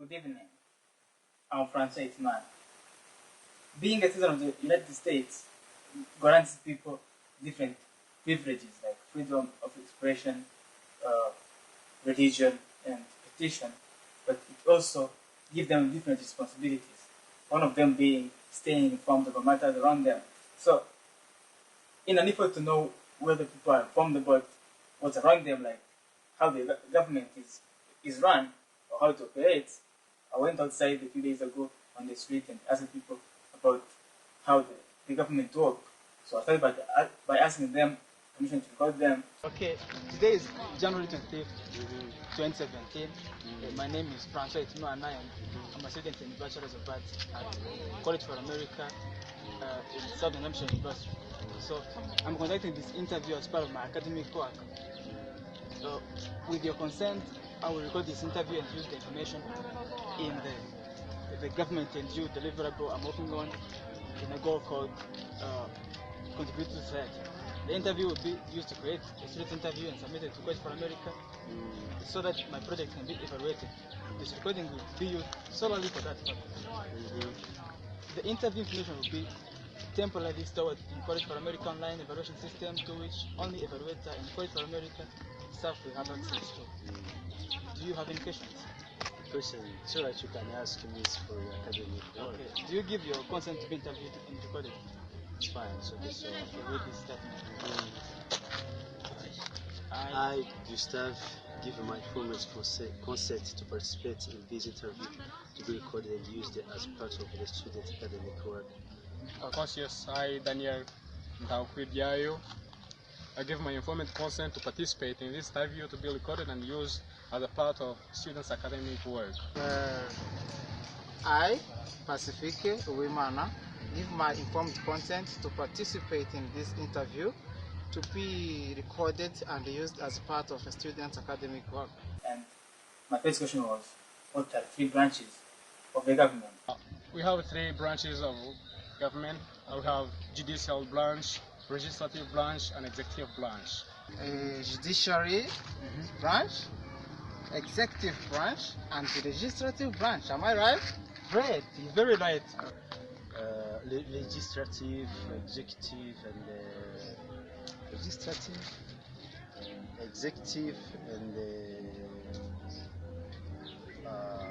Good evening. I'm Francois Itman. Being a citizen of the United States grants people different privileges like freedom of expression, uh, religion, and petition, but it also gives them different responsibilities. One of them being staying informed about matters around them. So, in an effort to know whether people are informed about what's around them, like how the government is run or how it operates, I went outside a few days ago on the street and asked people about how the government works. So I started by asking them permission to record them. Okay, today is January 25th, 2017. My name is Francois Itino and I'm a student in Bachelor's of Arts at College for America in Southern Hampshire University. So I'm conducting this interview as part of my academic work. With your consent, I will record this interview and use the information in the government and you deliverable I'm working on in a goal called Contribute to Society. The interview will be used to create a student interview and submit it to College for America so that my project can be evaluated. This recording will be used solely for that purpose. The interview information will be temporarily stored in College for America online evaluation system to which only evaluator and College for America staff will have access to. Do you have any questions? Question so that you can ask me for your academic work. Okay. Do you give your consent to be interviewed and recorded? It's fine. So this Okay, read this statement. I, Gustav, give my formal consent to participate in this interview to be recorded and used as part of the student academic work. Conscious, I, Daniel Ntaukwidiayo, I give my informed consent to participate in this interview to be recorded and used as a part of students' academic work. I, Pacifique Uwimana, give my informed consent to participate in this interview to be recorded and used as part of a student's academic work. And my first question was, what are three branches of the government? We have three branches of government. We have judicial branch, legislative branch, and executive branch. Judiciary branch, executive branch, and the legislative branch. Am I right? Right, you're very right. Legislative, executive, and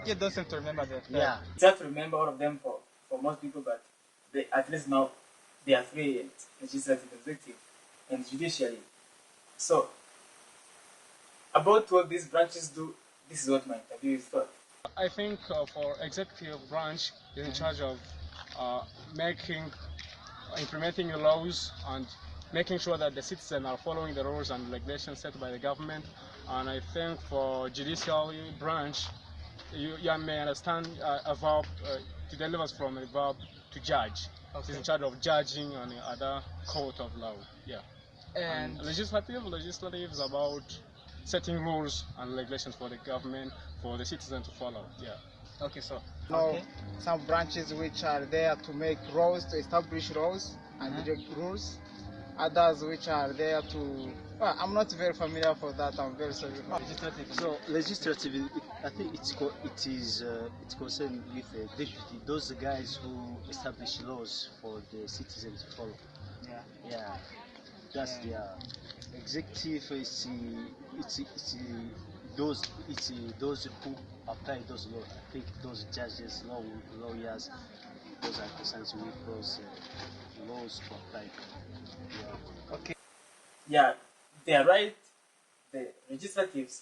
You don't seem to remember that. Yeah. It's hard to remember all of them for most people, but at least now there are three: legislative, executive, and judiciary. So, about what these branches do, this is what my interview is for. I think for executive branch is in charge of implementing the laws and making sure that the citizens are following the rules and regulations set by the government. And I think for judicial branch, you may understand a verb, to deliver from a verb to judge. Okay. It's in charge of judging on the other court of law. Yeah. And legislative is about setting rules and regulations for the government, for the citizen to follow. Yeah. Okay, so some branches which are there to make laws, to establish laws and rules. Others which are there to. Well, I'm not very familiar for that. I'm very sorry. So legislative, I think it's concerned with the deputy, those guys who establish laws for the citizens to follow. Yeah. That's their executive. It's those who apply those laws. I think those judges, lawyers, those are concerned with those laws to apply. Yeah. Okay. Yeah, they are right. The legislatives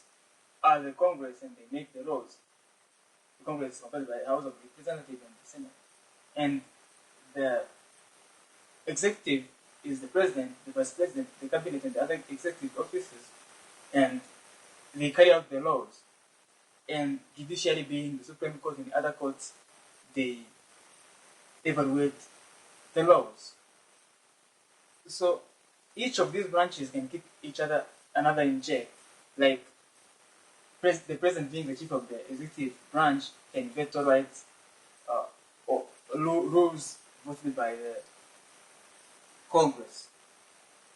are the Congress and they make the laws. The Congress is controlled by the House of Representatives and the Senate. And the executive is the president, the vice president, the cabinet, and the other executive officers, and they carry out the laws. And judiciary being the Supreme Court and the other courts, they evaluate the laws. So each of these branches can keep another in check. Like the president being the chief of the executive branch can veto rights or rules voted by the Congress,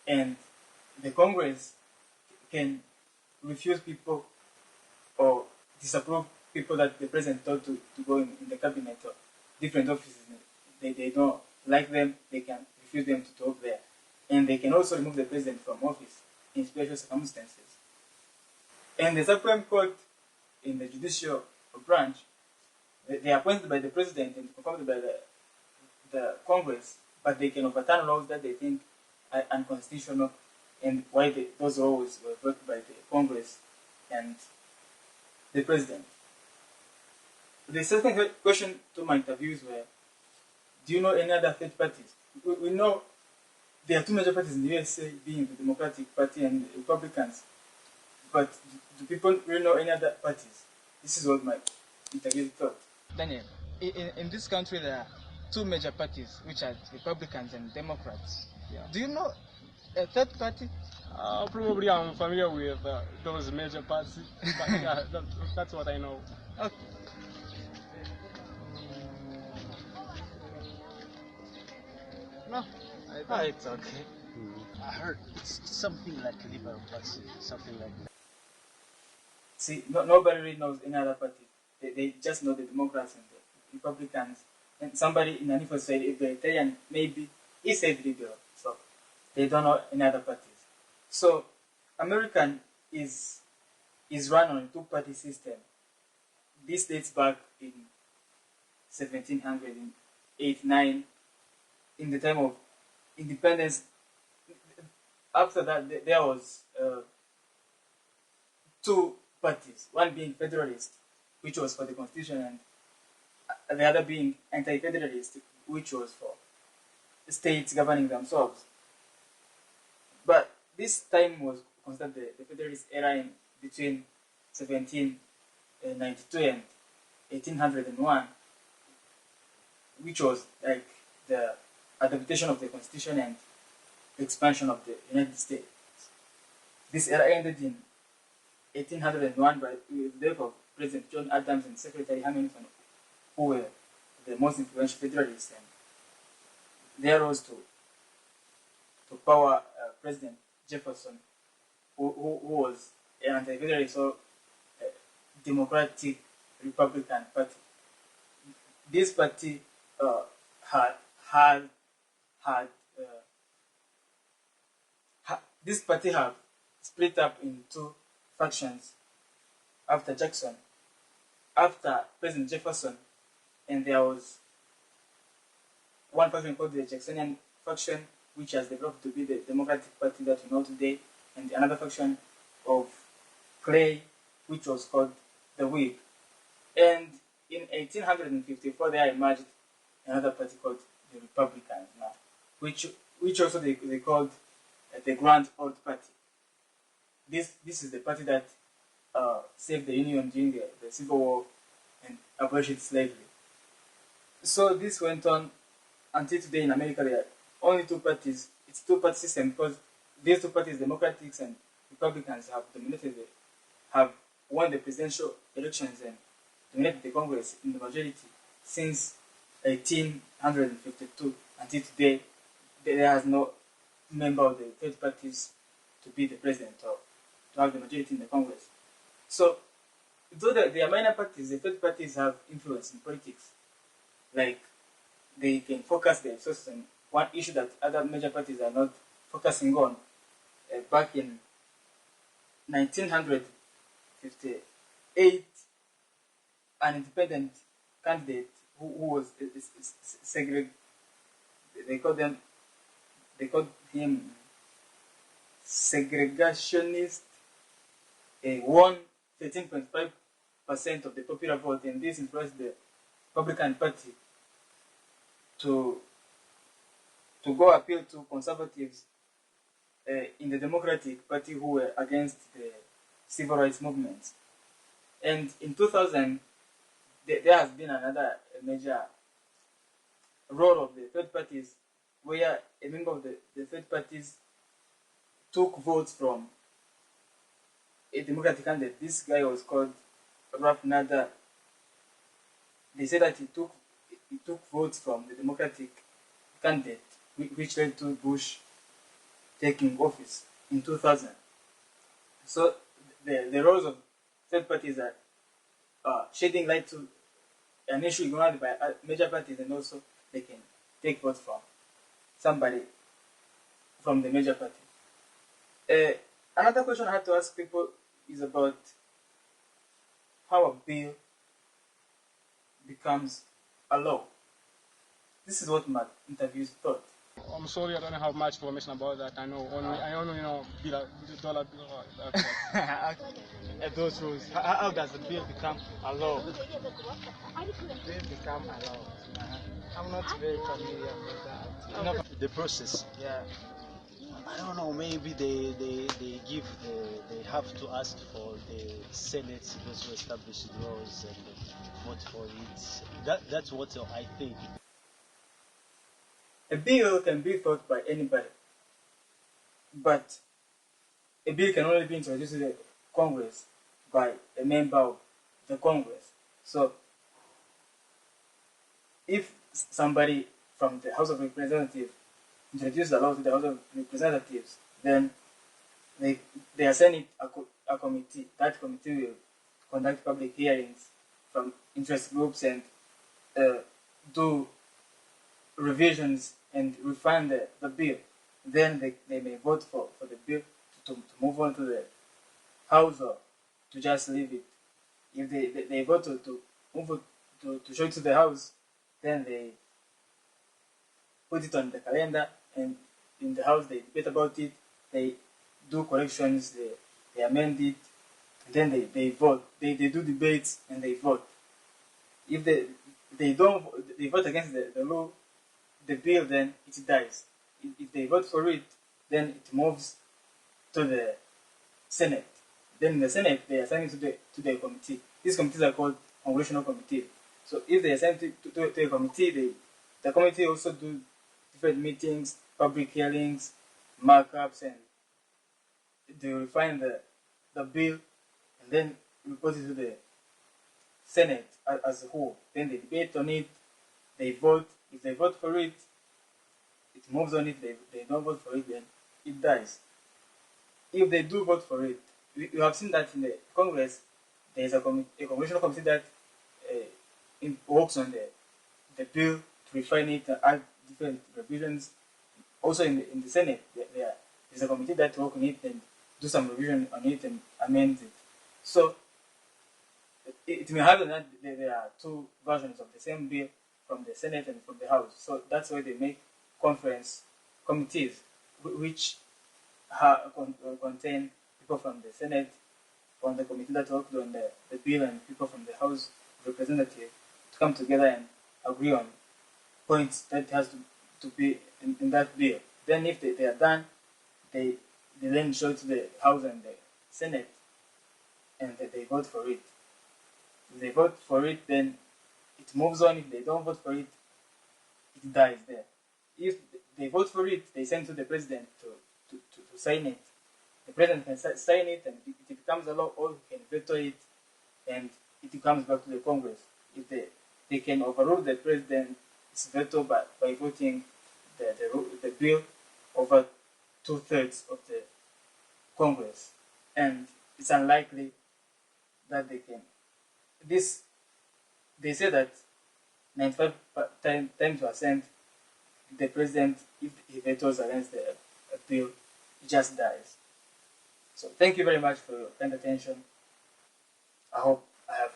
and the Congress can refuse people or disapprove people that the president told to go in the cabinet or different offices, they don't like them, they can refuse them to talk there. And they can also remove the president from office in special circumstances. And the Supreme Court in the judicial branch, they are appointed by the president and confirmed by the Congress, but they can overturn laws that they think are unconstitutional, and why those laws were voted by the Congress and the president. The second question to my interviews were, do you know any other third parties? We know there are two major parties in the USA, being the Democratic Party and the Republicans, but do people really know any other parties? This is what my interview thought. Daniel, in this country there are two major parties, which are Republicans and Democrats. Yeah. Do you know a third party? Probably I'm familiar with those major parties, but yeah, that's what I know. Okay. No, it's okay. I heard it's something like Liberal Party, something like that. See, nobody really knows any other party. They just know the Democrats and the Republicans. And somebody in Anifo said if the Italian maybe he said liberal, so they don't know any other parties. So American is run on a two-party system. This dates back in 1789, in the time of independence. After that, there was two parties, one being Federalist, which was for the Constitution, and the other being Anti-Federalist, which was for states governing themselves. But this time was considered the Federalist era in between 1792 and 1801, which was like the adaptation of the Constitution and the expansion of the United States. This era ended in 1801 by the death of President John Adams and Secretary Hamilton, who were the most influential Federalists, and they rose to power President Jefferson, who was an anti-federalist, so Democratic Republican Party. This party this party have split up in two factions after Jackson. After President Jefferson, and there was one faction called the Jacksonian faction, which has developed to be the Democratic Party that we know today, and another faction of Clay, which was called the Whig. And in 1854, there emerged another party called the Republicans now, which also they called the Grand Old Party. This is the party that saved the Union during the Civil War and abolished slavery. So this went on until today in America. There are only two parties. It's two-party system because these two parties, Democrats and Republicans, have won the presidential elections and dominated the Congress in the majority since 1852 until today. There has no member of the third parties to be the president or to have the majority in the Congress. So, though they are minor parties, the third parties have influence in politics. Like, they can focus their resources on one issue that other major parties are not focusing on. Back in 1958, an independent candidate who was they called him segregationist, won 13.5% of the popular vote, and this influenced the Republican Party to go appeal to conservatives in the Democratic Party who were against the civil rights movements. And in 2000, there has been another major role of the third parties, where a member of the third parties took votes from a Democratic candidate. This guy was called Ralph Nader. They said that he took votes from the Democratic candidate, which led to Bush taking office in 2000. So the roles of third parties are shedding light to an issue ignored by major parties, and also they can take votes from somebody from the major party. Another question I had to ask people is about how a bill becomes a law. This is what my interviews thought. I'm sorry, I don't have much information about that. I only know dollar bill. Those rules. How does the bill become a law? Bill become a law. I'm not very familiar with that. No, the process. Yeah. I don't know. Maybe they have to ask for the Senate, those who establish laws, and vote for it. That's what I think. A bill can be thought by anybody, but a bill can only be introduced to the Congress by a member of the Congress. So, if somebody from the House of Representatives introduces a law to the House of Representatives, then they assign it a committee. That committee will conduct public hearings from interest groups and do revisions and refine the bill. Then they may vote for the bill to move on to the House, or to just leave it. If they vote to move it to show it to the House, then they put it on the calendar, and in the House they debate about it, they do corrections, they amend it, and then they vote. They do debates and they vote. If they vote against the law, the bill, then it dies. If they vote for it, then it moves to the Senate. Then in the Senate, they assign it to the committee. These committees are called congressional committees. So if they assign it to a committee, the committee also do different meetings, public hearings, markups, and they refine the bill, and then report it to the Senate as a whole. Then they debate on it, they vote. If they vote for it, it moves on. If they don't vote for it, then it dies. If they do vote for it, we have seen that in the Congress, there is a congressional committee that works on the bill to refine it and add different revisions. Also in the Senate, there is a committee that works on it and do some revision on it and amend it. So it may happen that there are two versions of the same bill from the Senate and from the House. So that's why they make conference committees, which contain people from the Senate, on the committee that worked on the bill, and people from the House of Representatives to come together and agree on points that has to be in that bill. Then if they are done, they then show it to the House and the Senate, and they vote for it. If they vote for it, then it moves on. If they don't vote for it, it dies there. If they vote for it, they send to the president to sign it. The president can sign it, and it becomes a law, or he can veto it, and it comes back to the Congress. If they can overrule the president's veto by voting the bill over 2/3 of the Congress, and it's unlikely that they can. They say that 95% the president, if he vetoes against the bill, it just dies. So thank you very much for your kind attention. I hope I have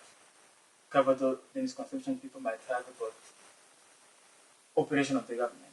covered all the misconceptions people might have about operation of the government.